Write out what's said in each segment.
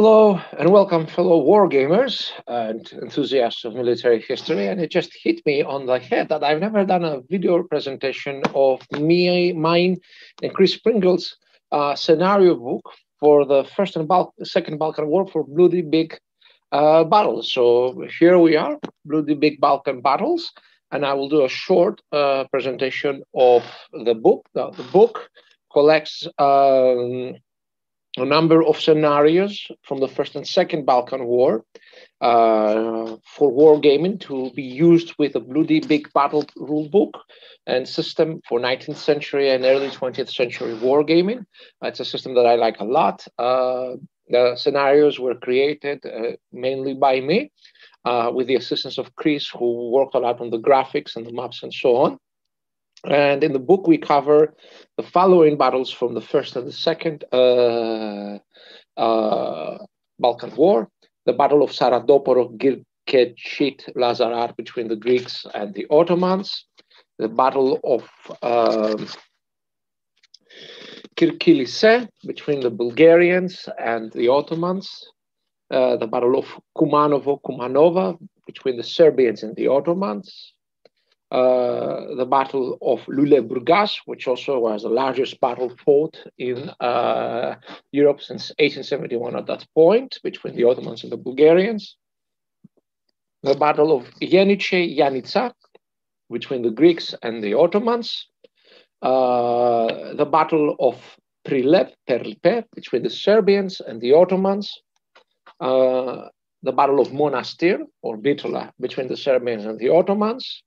Hello and welcome, fellow war gamers and enthusiasts of military history. And it just hit me on the head that I've never done a video presentation of mine and Chris Pringle's scenario book for the First and Second Balkan War for Bloody Big Battles. So here we are, Bloody Big Balkan Battles, and I will do a short presentation of the book. The book collects a number of scenarios from the First and Second Balkan War for wargaming to be used with a Bloody Big Battle rule book and system for 19th century and early 20th century wargaming. It's a system that I like a lot. The scenarios were created mainly by me with the assistance of Chris, who worked a lot on the graphics and the maps and so on. And in the book, we cover the following battles from the First and the Second Balkan War: the Battle of Saradoporo, Girkecit, Lazarar between the Greeks and the Ottomans; the Battle of Kirkilise between the Bulgarians and the Ottomans; the Battle of Kumanova between the Serbians and the Ottomans; the Battle of Lule-Burgas, which also was the largest battle fought in Europe since 1871 at that point, between the Ottomans and the Bulgarians; the Battle of Yenice-Yanica, between the Greeks and the Ottomans; the Battle of Perlipe, between the Serbians and the Ottomans; the Battle of Monastir, or Bitola, between the Serbians and the Ottomans;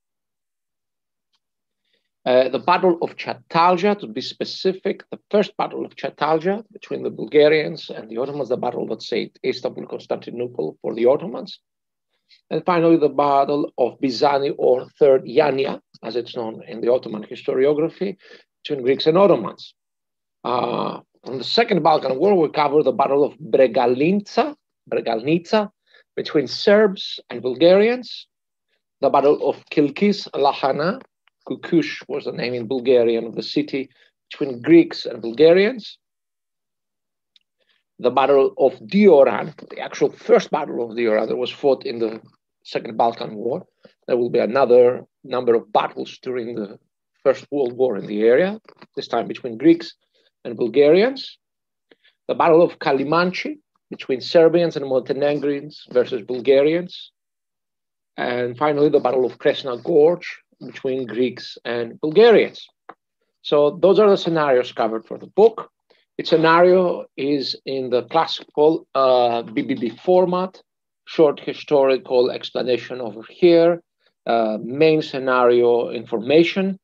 the Battle of Chatalja, to be specific, the first Battle of Chatalja between the Bulgarians and the Ottomans, the Battle of, say, Istanbul, Constantinople for the Ottomans; and finally the Battle of Bizani, or Third Yania, as it's known in the Ottoman historiography, between Greeks and Ottomans. In the Second Balkan War, we cover the Battle of Bregalnica between Serbs and Bulgarians; the Battle of Kilkis Lahana, Kukush was the name in Bulgarian of the city, between Greeks and Bulgarians; the Battle of Dioran, the actual first Battle of Dioran that was fought in the Second Balkan War. There will be another number of battles during the First World War in the area, this time between Greeks and Bulgarians; the Battle of Kalimanchi between Serbians and Montenegrins versus Bulgarians; and finally the Battle of Kresna Gorge between Greeks and Bulgarians. So those are the scenarios covered for the book. Its scenario is in the classical BBB format, short historical explanation over here, main scenario information,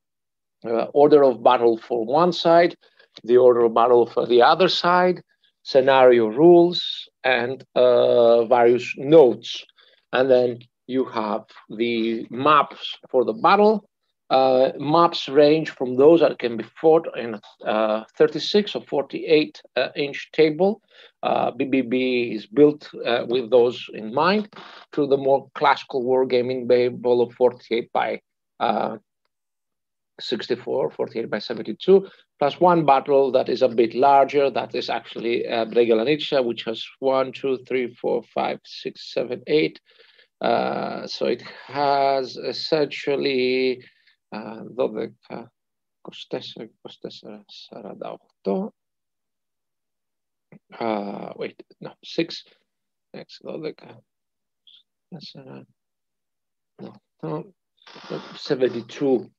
order of battle for one side, the order of battle for the other side, scenario rules, and various notes. And then you have the maps for the battle. Maps range from those that can be fought in a 36 or 48 inch table. BBB is built with those in mind, to the more classical wargaming table of 48 by 64, 48 by 72, plus one battle that is a bit larger, that is actually Bregalnica, which has 1, 2, 3, 4, 5, 6, 7, 8. So it has essentially 12, 24, 24, 48. Wait, no, 6. Next, 72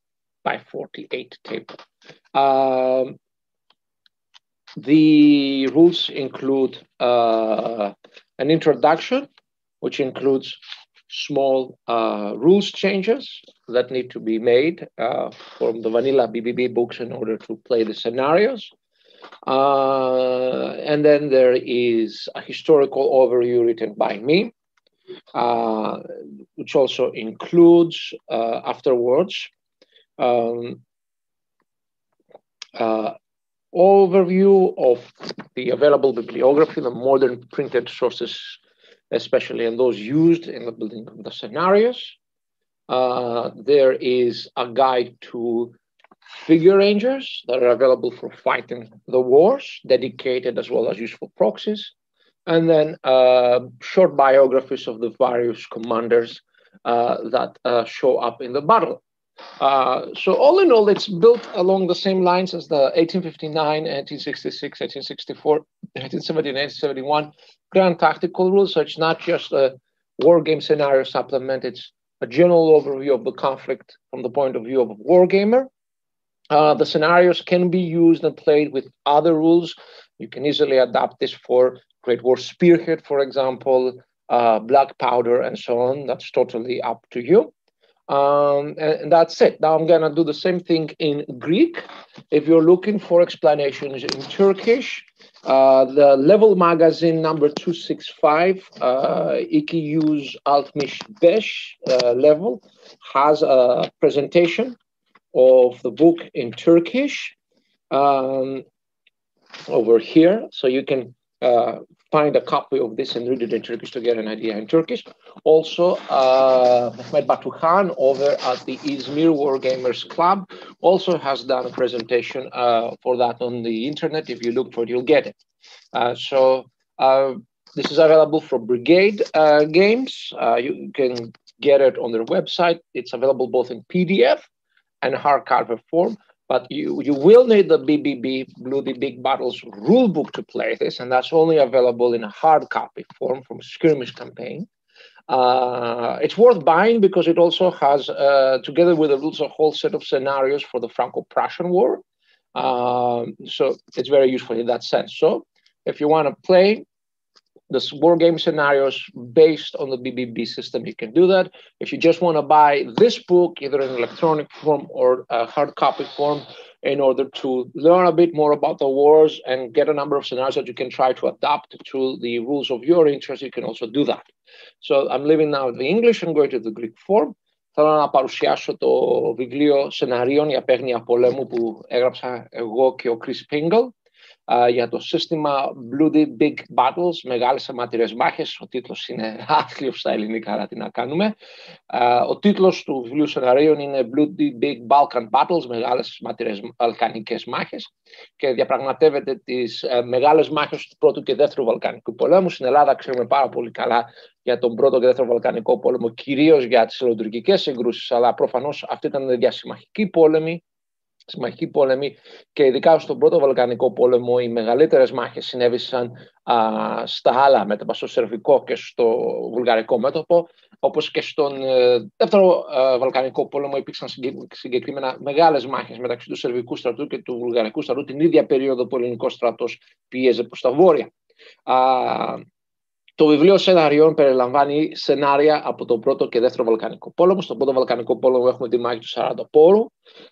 by 48 table. The rules include an introduction, which includes small rules changes that need to be made from the vanilla BBB books in order to play the scenarios. And then there is a historical overview written by me, which also includes afterwards overview of the available bibliography, the modern printed sources, especially and those used in the building of the scenarios. There is a guide to figure rangers that are available for fighting the wars, dedicated as well as useful proxies. and then short biographies of the various commanders that show up in the battle. So all in all, it's built along the same lines as the 1859, 1866, 1864, 1870, 1871 Grand Tactical Rules. So it's not just a war game scenario supplement, it's a general overview of the conflict from the point of view of a war gamer. The scenarios can be used and played with other rules. You can easily adapt this for Great War Spearhead, for example, Black Powder, and so on. That's totally up to you. And that's it. Now I'm going to do the same thing in Greek. If you're looking for explanations in Turkish, the Level Magazine number 265, İki altmış beş level, has a presentation of the book in Turkish over here. So you can find a copy of this and read it in Turkish to get an idea in Turkish. Also, Mehmet Batuhan over at the Izmir Wargamers Club also has done a presentation for that on the internet. If you look for it, you'll get it. This is available for Brigade Games. You can get it on their website. It's available both in PDF and hardcover form. But you will need the BBB, Bloody Big Battles rulebook to play this, and that's only available in a hard copy form from a skirmish campaign. It's worth buying because it also has, together with the rules, a whole set of scenarios for the Franco-Prussian War. So it's very useful in that sense. So if you want to play the war game scenarios based on the BBB system, you can do that. If you just want to buy this book, either in electronic form or hard copy form, in order to learn a bit more about the wars and get a number of scenarios that you can try to adapt to the rules of your interest, you can also do that. So I'm leaving now the English and going to the Greek form. Θέλω να παρουσιάσω το βιβλίο σεναρίων για παίγνια πολέμου που έγραψα εγώ και ο Chris Pringle. Για το σύστημα Bloody Big Battles, Μεγάλες Αιματηρές Μάχες. Ο τίτλος είναι άθλιος στα ελληνικά, αλλά τι να κάνουμε. Ο τίτλος του βιβλίου σεναρίων είναι Bloody Big Balkan Battles, Μεγάλες Αιματηρές Βαλκανικές Μάχες, και διαπραγματεύεται τις μεγάλες μάχες του Πρώτου και Δεύτερου Βαλκανικού Πολέμου. Στην Ελλάδα ξέρουμε πάρα πολύ καλά για τον Πρώτο και Δεύτερο Βαλκανικό Πόλεμο, κυρίως για τις ελληνοτουρκικές συγκρούσεις, αλλά προφανώς αυτή ήταν διασημαχική πόλεμη. Συμμαχικοί πόλεμοι, και ειδικά στον Πρώτο Βαλκανικό Πόλεμο οι μεγαλύτερες μάχες συνέβησαν στα άλλα μέτωπα, στο Σερβικό και στο Βουλγαρικό μέτωπο, όπως και στον Δεύτερο Βαλκανικό Πόλεμο υπήρξαν συγκεκριμένα μεγάλες μάχες μεταξύ του Σερβικού στρατού και του Βουλγαρικού στρατού την ίδια περίοδο που ο ελληνικός στρατός πίεζε προς τα βόρεια. Το βιβλίο σεναριών περιλαμβάνει σενάρια από τον Πρώτο και Δεύτερο Βαλκανικό Πόλεμο. Στον Πρώτο Βαλκανικό Πόλεμο έχουμε τη μάχη του Σαραντοπόρου,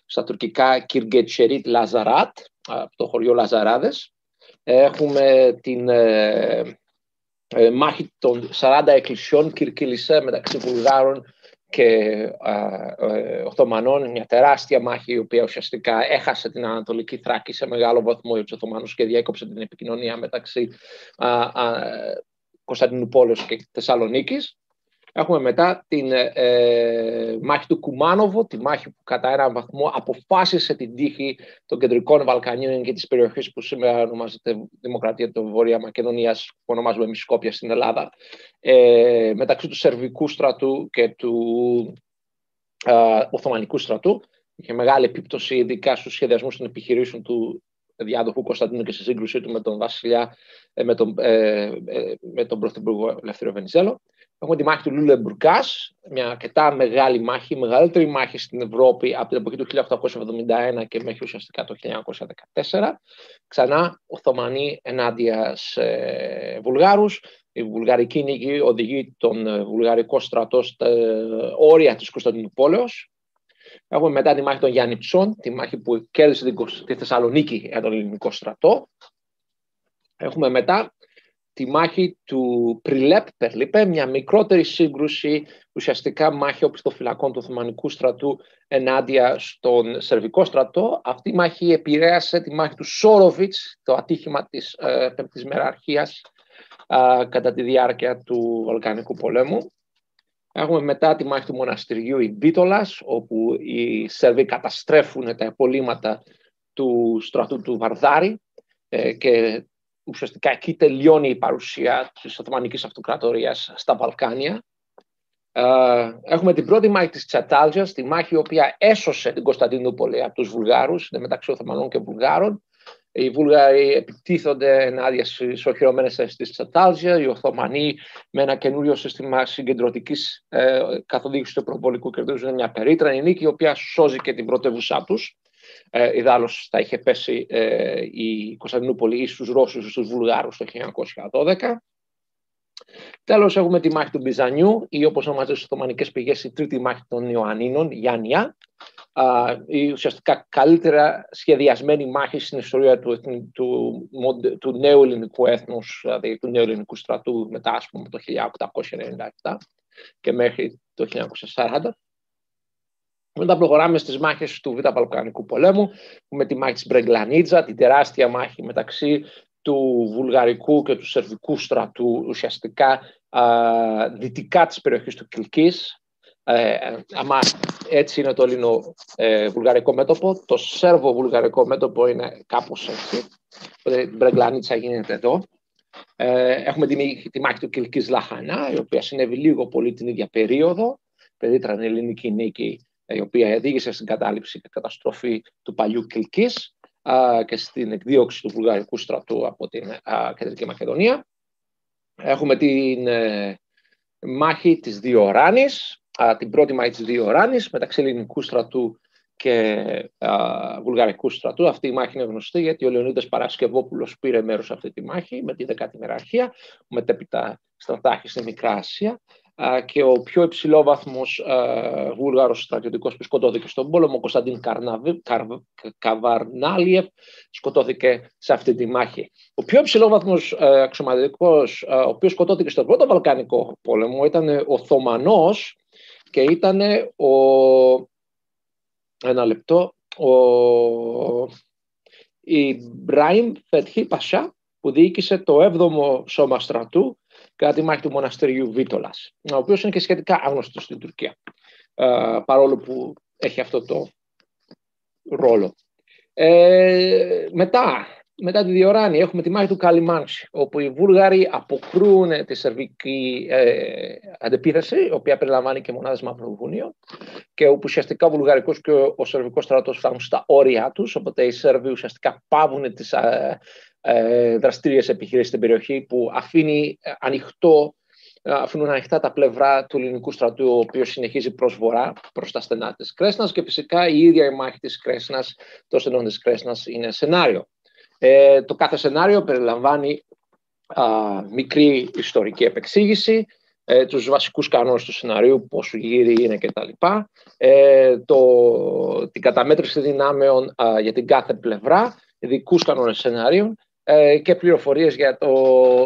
στα τουρκικά Κιργετσερίτ Λαζαράτ, από το χωριό Λαζαράδες. Έχουμε την μάχη των 40 εκκλησιών Κυρκυλισσέ μεταξύ Βουλγάρων και Οθωμανών, μια τεράστια μάχη η οποία ουσιαστικά έχασε την Ανατολική Θράκη σε μεγάλο βαθμό για τους Οθωμανούς και διέκοψε την επικοινωνία μεταξύ Κωνσταντινούπολης και Θεσσαλονίκης. Έχουμε μετά την μάχη του Κουμάνοβο, τη μάχη που κατά έναν βαθμό αποφάσισε την τύχη των κεντρικών Βαλκανίων και της περιοχής που σήμερα ονομάζεται Δημοκρατία της Βορείας Μακεδονίας, που ονομάζουμε εμείς Σκόπια στην Ελλάδα, μεταξύ του Σερβικού στρατού και του Οθωμανικού στρατού. Είχε μεγάλη επίπτωση ειδικά στους σχεδιασμούς των επιχειρήσεων του διάδοχου Κωνσταντίνου και στη σύγκρουσή του με τον βασιλιά, με τον πρωθυπουργό Ελεύθερο Βενιζέλο. Έχουμε τη μάχη του Λούλεμπουργκάς, μια αρκετά μεγάλη μάχη, η μεγαλύτερη μάχη στην Ευρώπη από την εποχή του 1871 και μέχρι ουσιαστικά το 1914. Ξανά Οθωμανοί ενάντια σε Βουλγάρους. Η βουλγαρική νίκη οδηγεί τον βουλγαρικό στρατό στα όρια της Κωνσταντινούπολεως. Έχουμε μετά τη μάχη των Γιαννιτσών, τη μάχη που κέρδισε τη Θεσσαλονίκη για τον ελληνικό στρατό. Έχουμε μετά τη μάχη του Περλίπε, μια μικρότερη σύγκρουση, ουσιαστικά μάχη οπισθοφυλακών του Οθωμανικού στρατού ενάντια στον Σερβικό στρατό. Αυτή η μάχη επηρέασε τη μάχη του Σόροβιτς, το ατύχημα της Πέμπτης Μεραρχίας κατά τη διάρκεια του Βαλκανικού πολέμου. Έχουμε μετά τη μάχη του μοναστηριού η Μπίτολας, όπου οι Σέρβοι καταστρέφουν τα υπολείμματα του στρατού του Βαρδάρη και ουσιαστικά εκεί τελειώνει η παρουσία της Οθωμανικής Αυτοκρατορίας στα Βαλκάνια. Έχουμε την πρώτη μάχη της Τσατάλτζιας, τη μάχη η οποία έσωσε την Κωνσταντινούπολη από τους Βουλγάρους, είναι μεταξύ Οθωμανών και Βουλγάρων. Οι Βούλγαροι επιτίθονται ενάντια στις οχυρωμένες θέσεις της Τσατάλτζια, οι Οθωμανοί με ένα καινούριο σύστημα συγκεντρωτικής καθοδήγησης του προβολικού κερδίζουν μια περίτρανη νίκη, η οποία σώζει και την πρωτεύουσά τους. Ιδάλλως θα είχε πέσει η Κωνσταντινούπολη ή στους Ρώσους ή στους Βουλγάρους το 1912. Τέλος, έχουμε τη μάχη του Μπιζανιού, ή όπως ονομάζεται στις Οθωμανικές πηγές η τρίτη μάχη των Ιωαννίνων, Γιάννια. Η ουσιαστικά καλύτερα σχεδιασμένη μάχη στην ιστορία του νέου ελληνικού έθνους, δηλαδή του νέου ελληνικού στρατού μετά, ας πούμε, το 1897 και μέχρι το 1940. Μετά προχωράμε στις μάχες του Β' Βαλκανικού Πολέμου, με τη μάχη της Μπρεγκλανίτζα, την τεράστια μάχη μεταξύ του βουλγαρικού και του σερβικού στρατού, ουσιαστικά δυτικά της περιοχής του Κιλκής. Άμα έτσι είναι το ελληνο-βουλγαρικό μέτωπο, το σέρβο-βουλγαρικό μέτωπο είναι κάπως έτσι. Η Μπρεγκλανίτσα γίνεται εδώ. Έχουμε τη μάχη του Κιλκής Λαχανά, η οποία συνέβη λίγο πολύ την ίδια περίοδο. Περίτρανη ελληνική νίκη, η οποία οδήγησε στην κατάληψη και καταστροφή του παλιού Κιλκής και στην εκδίωξη του βουλγαρικού στρατού από την Κεντρική Μακεδονία. Έχουμε την μάχη της Διοράνης, την πρώτη μάχη της Διοράνης μεταξύ ελληνικού στρατού και βουλγαρικού στρατού. Αυτή η μάχη είναι γνωστή γιατί ο Λεωνίδας Παρασκευόπουλος πήρε μέρος σε αυτή τη μάχη με τη 10η Μεραρχία, μετέπειτα στρατάρχη στη Μικρά Ασία. Και ο πιο υψηλόβαθμος βούλγαρος στρατιωτικός που σκοτώθηκε στον πόλεμο, ο Κωνσταντίν Καβαρνάλιεφ, σκοτώθηκε σε αυτή τη μάχη. Ο πιο υψηλόβαθμος αξιωματικός, ο οποίος σκοτώθηκε στον πρώτο Βαλκανικό πόλεμο, ήταν ο Οθωμανός και ήταν η Ιμπραήμ Φετχή Πασά, που διοίκησε το 7ο σώμα στρατού κατά τη μάχη του μοναστηριού Βίτολας, ο οποίος είναι και σχετικά άγνωστος στην Τουρκία, παρόλο που έχει αυτό το ρόλο. Μετά τη Διοράνη έχουμε τη μάχη του Καλιμάνση, όπου οι Βούλγαροι αποκρούν τη σερβική αντεπίθεση, η οποία περιλαμβάνει και μονάδες Μαυροβουνίων, και όπου ουσιαστικά ο βουλγαρικός και ο σερβικός στρατός φτάνουν στα όρια τους, οπότε οι Σέρβοι ουσιαστικά πάβουν τις δραστήριες επιχειρήσεις στην περιοχή, που αφήνουν ανοιχτά τα πλευρά του ελληνικού στρατού, ο οποίος συνεχίζει προς βορρά, προς τα στενά της Κρέσνας, και φυσικά η ίδια η μάχη της Κρέσνας, των στενών της Κρέσνας, είναι σενάριο. Το κάθε σενάριο περιλαμβάνει μικρή ιστορική επεξήγηση, τους βασικούς κανόνες του σενάριου, πόσου γύρι είναι κτλ. Την καταμέτρηση δυνάμεων για την κάθε πλευρά, ειδικούς κανόνες σενάριων και πληροφορίες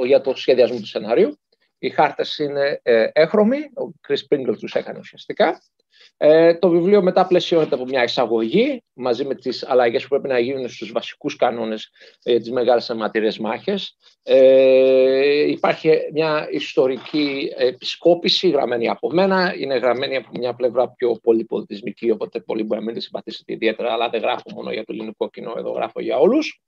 για το σχεδιασμό του σενάριου. Οι χάρτες είναι έχρωμοι, ο Chris Pringle τους έκανε ουσιαστικά. Το βιβλίο μετά πλαισιώνεται από μια εισαγωγή μαζί με τις αλλαγές που πρέπει να γίνουν στους βασικούς κανόνες για τις Μεγάλες Αιματηρές Μάχες. Υπάρχει μια ιστορική επισκόπηση γραμμένη από μένα. Είναι γραμμένη από μια πλευρά πιο πολυπολιτισμική, οπότε πολλοί μπορεί να μην τη συμπαθήσετε ιδιαίτερα, αλλά δεν γράφω μόνο για το ελληνικό κοινό, εδώ γράφω για όλους.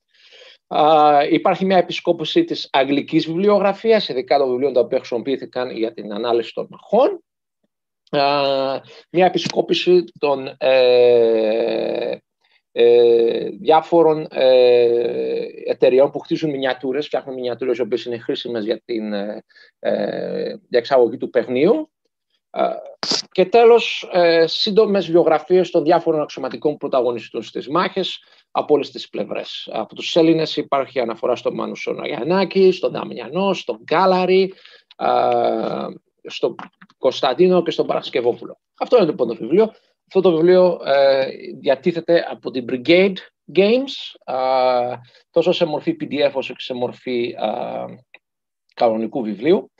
Υπάρχει μια επισκόπηση της αγγλικής βιβλιογραφίας, ειδικά των βιβλίων τα οποία χρησιμοποιήθηκαν για την ανάλυση των μαχών. Μια επισκόπηση των διάφορων εταιριών που χτίζουν μινιατούρες, φτιάχνουν μινιατούρες οι οποίες είναι χρήσιμες για την εξαγωγή του παιχνίου. Και τέλος, σύντομες βιογραφίες των διάφορων αξιωματικών πρωταγωνιστών στις μάχες από όλες τις πλευρές. Από τους Έλληνες υπάρχει αναφορά στον Μάνου Σοναγιαννάκη, στον Δαμιανό, στον Γκάλαρη, στον Κωνσταντίνο και στον Παρασκευόπουλο. Αυτό είναι λοιπόν το βιβλίο. Αυτό το βιβλίο διατίθεται από την Brigade Games, τόσο σε μορφή PDF όσο και σε μορφή κανονικού βιβλίου.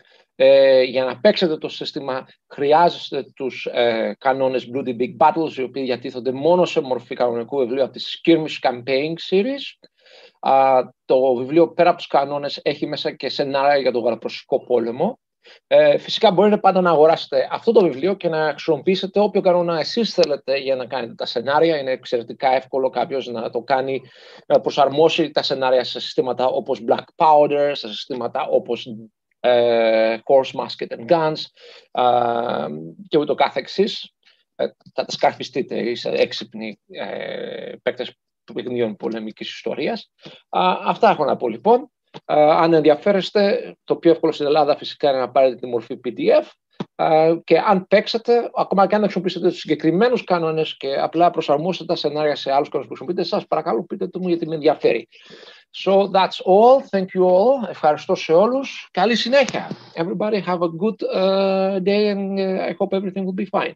Για να παίξετε το σύστημα χρειάζεστε τους κανόνες Bloody Big Battles, οι οποίοι διατίθονται μόνο σε μορφή κανονικού βιβλίου από τη Skirmish Campaign Series. Το βιβλίο πέρα από τους κανόνες έχει μέσα και σενάρια για τον γαλαπροσικό πόλεμο. Φυσικά μπορείτε πάντα να αγοράσετε αυτό το βιβλίο και να χρησιμοποιήσετε όποιο κανόνα εσείς θέλετε για να κάνετε τα σενάρια. Είναι εξαιρετικά εύκολο κάποιος να το κάνει, να προσαρμόσει τα σενάρια σε συστήματα όπως Black Powder, σε συστήματα όπως Horse, Musket and Guns και ούτω καθεξής. Θα τα σκαρφιστείτε, είστε έξυπνοι παίκτες παιχνιδιών πολεμικής ιστορίας. Αυτά έχω να πω λοιπόν. Αν ενδιαφέρεστε, το πιο εύκολο στην Ελλάδα φυσικά είναι να πάρετε τη μορφή PDF και αν παίξετε, ακόμα και αν χρησιμοποιήσετε τους συγκεκριμένους κανόνες και απλά προσαρμόσετε τα σενάρια σε άλλους κανόνες που χρησιμοποιείτε, σας παρακαλώ πείτε το μου γιατί με ενδιαφέρει. So that's all. Thank you all. Ευχαριστώ σε όλους. Καλή συνέχεια. Everybody have a good day and I hope everything will be fine.